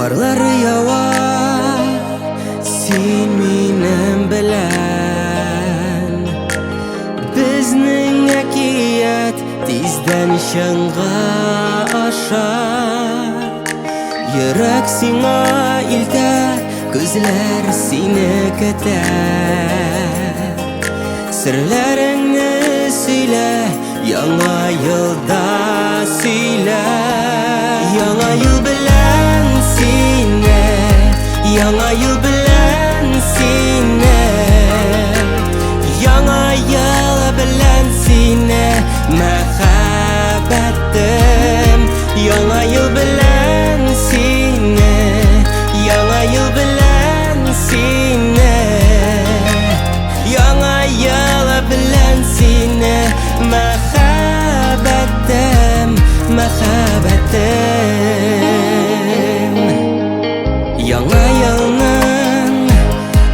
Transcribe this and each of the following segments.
Karları yağar sen benim bilen Bizning akiyat tizden şanga aşar Yürek sina ilter gözler seni keter Sırlarını söyle Yana yılda söyle Yana yıl bilen seni Yana yıl bilen seni Yana yıl bilen seni Mehabbetim Yana yıl bilen seni Yana yıl bilen seni Yana yıl bilen seni Mehabbetim Mehabbetim Yana yılın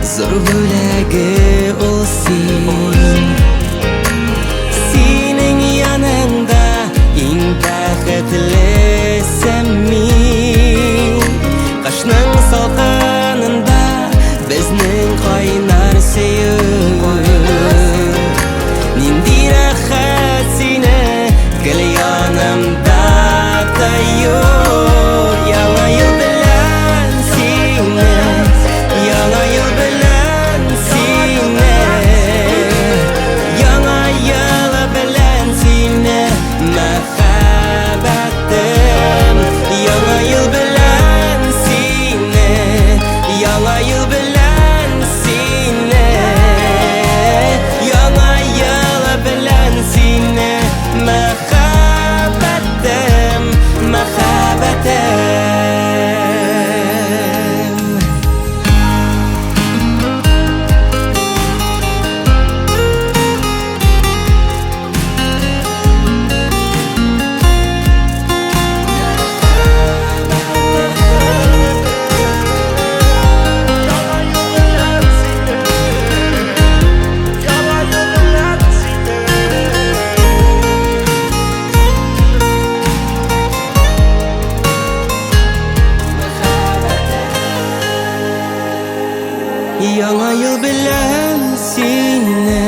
zor hülagi olsun Senin yanında en bäxetlisem men Qaşның salqanında bizning qaynar sevgimiz Nindi rahat seni gel yanımda tayor Yana yıl bilen seni Yana yıl bilen seni Yana yıl bilen seni Mehabbetim Yana yıl bilen seni Yana yıl bilen seni Yana yıl bilen seni Mehabbetim Mehabbetim Yana yıl bilen seni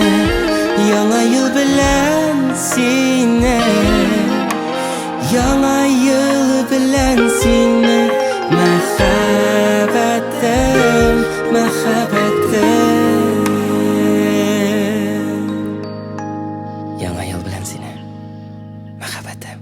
Yana yıl bilen seni Yana yıl bilen seni Mehabbetim Mehabbetim Yana yıl bilen seni Mehabbetim